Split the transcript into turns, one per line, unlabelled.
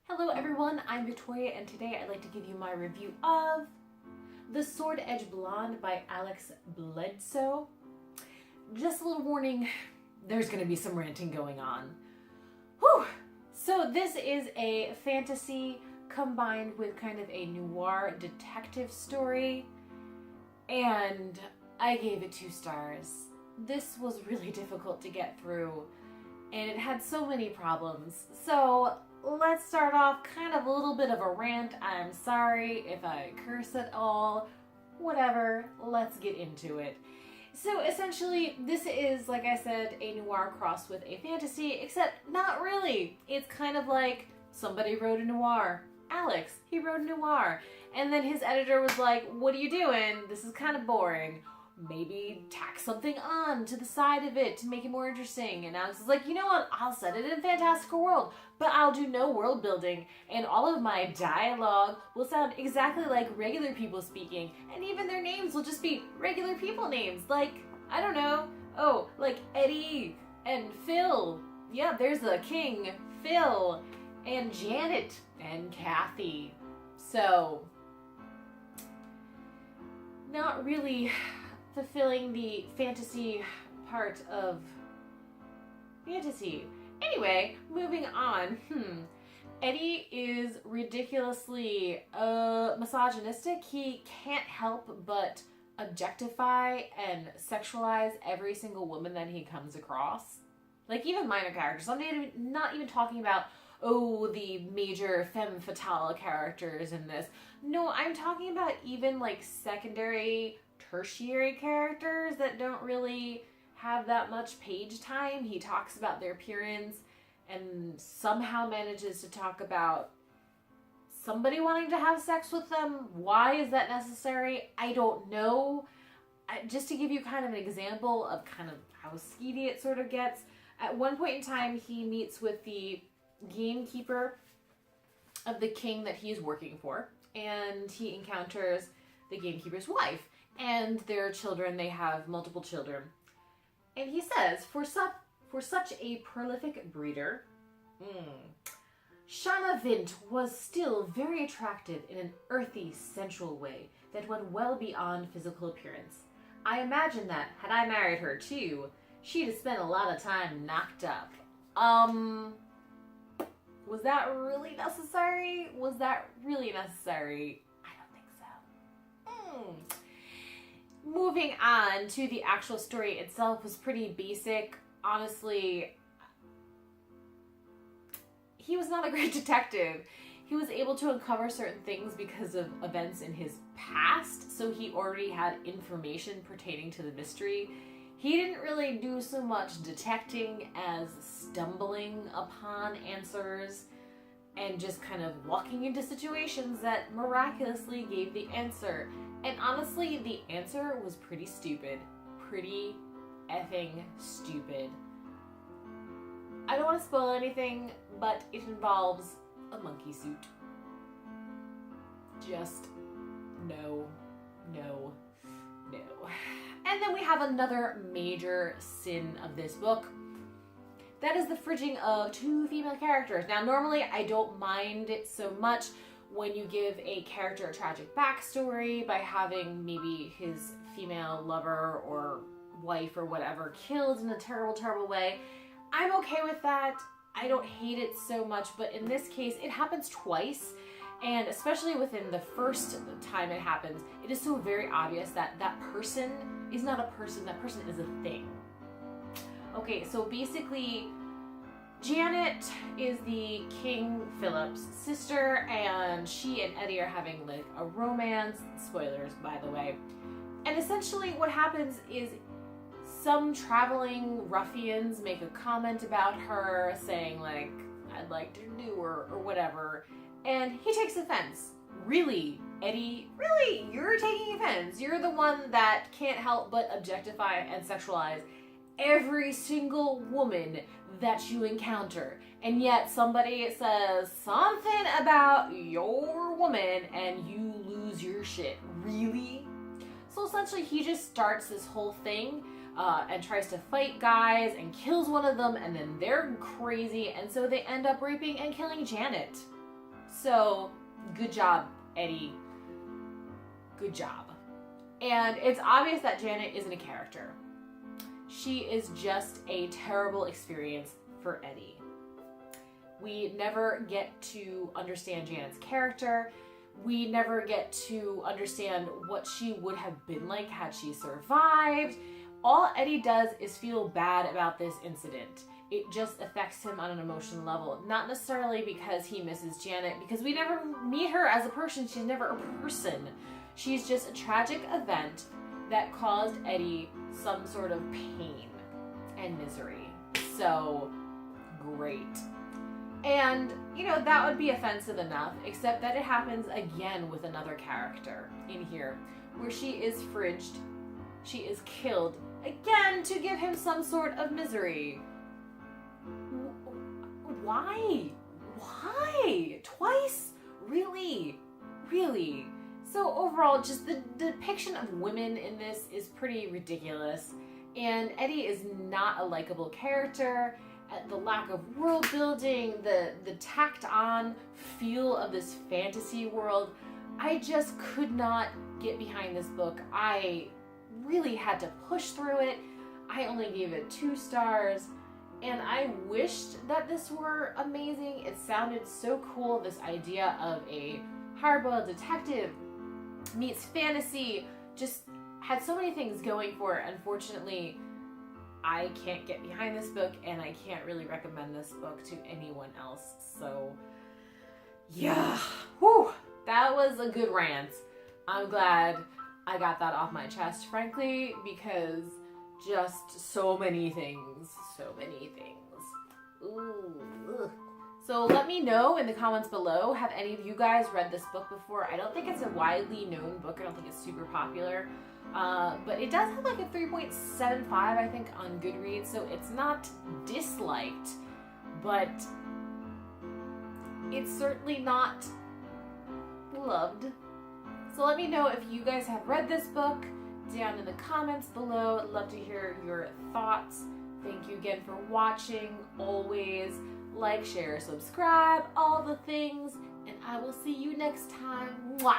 Hello everyone, I'm Victoria and today I'd like to give you my review of The Sword Edge Blonde by Alex Bledsoe. Just a little warning, there's going to be some ranting going on. Whew! So this is a fantasy combined with kind of a noir detective story, and I gave it 2 stars. This was really difficult to get through, and it had so many problems. So let's start off kind of a little bit of a rant. I'm sorry if I curse at all. Whatever, let's get into it. So essentially, this is, like I said, a noir crossed with a fantasy, except not really. It's kind of like somebody wrote a noir. Alex, he wrote a noir. And then his editor was like, what are you doing? This is kind of boring. Maybe tack something on to the side of it to make it more interesting. And Alex is like, you know what? I'll set it in a fantastical world, but I'll do no world building, and all of my dialogue will sound exactly like regular people speaking, and even their names will just be regular people names. Like, I don't know. Oh, like Eddie and Phil. Yeah, there's the king, Phil, and Janet and Kathy. So, not really fulfilling the fantasy part of fantasy. Anyway, moving on. Eddie is ridiculously misogynistic. He can't help but objectify and sexualize every single woman that he comes across. Like, even minor characters. I'm not even talking about, oh, the major femme fatale characters in this. No, I'm talking about even like secondary, tertiary characters that don't really have that much page time. He talks about their appearance and somehow manages to talk about somebody wanting to have sex with them. Why is that necessary? I don't know. Just to give you kind of an example of kind of how skeevy it sort of gets, at one point in time he meets with the gamekeeper of the king that he is working for, and he encounters the gamekeeper's wife and their children. They have multiple children. And he says, for such a prolific breeder, Shana Vint was still very attractive in an earthy, sensual way that went well beyond physical appearance. I imagine that, had I married her too, she'd have spent a lot of time knocked up. Was that really necessary? Was that really necessary? I don't think so. Moving on to the actual story itself was pretty basic. Honestly, he was not a great detective. He was able to uncover certain things because of events in his past, so he already had information pertaining to the mystery. He didn't really do so much detecting as stumbling upon answers and just kind of walking into situations that miraculously gave the answer. And honestly, the answer was pretty stupid. Pretty effing stupid. I don't want to spoil anything, but it involves a monkey suit. Just no. And then we have another major sin of this book. That is the fridging of 2 female characters. Now, normally I don't mind it so much when you give a character a tragic backstory by having maybe his female lover or wife or whatever killed in a terrible, terrible way. I'm okay with that. I don't hate it so much, but in this case, it happens twice. And especially within the first time it happens, it is so very obvious that that person is not a person, that person is a thing. Okay, so basically, Janet is the King Philip's sister, and she and Eddie are having like a romance. Spoilers, by the way. And essentially what happens is some traveling ruffians make a comment about her, saying like, I'd like to do her, or whatever. And he takes offense. Really, Eddie? Really? You're taking offense? You're the one that can't help but objectify and sexualize every single woman that you encounter. And yet somebody says something about your woman and you lose your shit. Really? So essentially he just starts this whole thing and tries to fight guys and kills one of them, and then they're crazy, and so they end up raping and killing Janet. So, good job, Eddie. Good job. And it's obvious that Janet isn't a character. She is just a terrible experience for Eddie. We never get to understand Janet's character. We never get to understand what she would have been like had she survived. All Eddie does is feel bad about this incident. It just affects him on an emotional level. Not necessarily because he misses Janet, because we never meet her as a person. She's never a person. She's just a tragic event that caused Eddie some sort of pain and misery. So, great. And, you know, that would be offensive enough, except that it happens again with another character in here, where she is fridged, she is killed, again to give him some sort of misery. Why? Why? Twice? Really? Really? So overall, just the depiction of women in this is pretty ridiculous, and Eddie is not a likable character. The lack of world building, the tacked on feel of this fantasy world, I just could not get behind this book. I really had to push through it. I only gave it 2 stars, and I wished that this were amazing. It sounded so cool, this idea of a hard-boiled detective meets fantasy, just had so many things going for it. Unfortunately, I can't get behind this book, and I can't really recommend this book to anyone else. So, yeah. Whew. That was a good rant. I'm glad I got that off my chest, frankly, because just so many things. So many things. Ooh. Ugh. So let me know in the comments below, have any of you guys read this book before? I don't think it's a widely known book. I don't think it's super popular. But it does have like a 3.75, I think, on Goodreads, so it's not disliked, but it's certainly not loved. So let me know if you guys have read this book down in the comments below. I'd love to hear your thoughts. Thank you again for watching. Always like, share, subscribe, all the things, and I will see you next time. Mwah!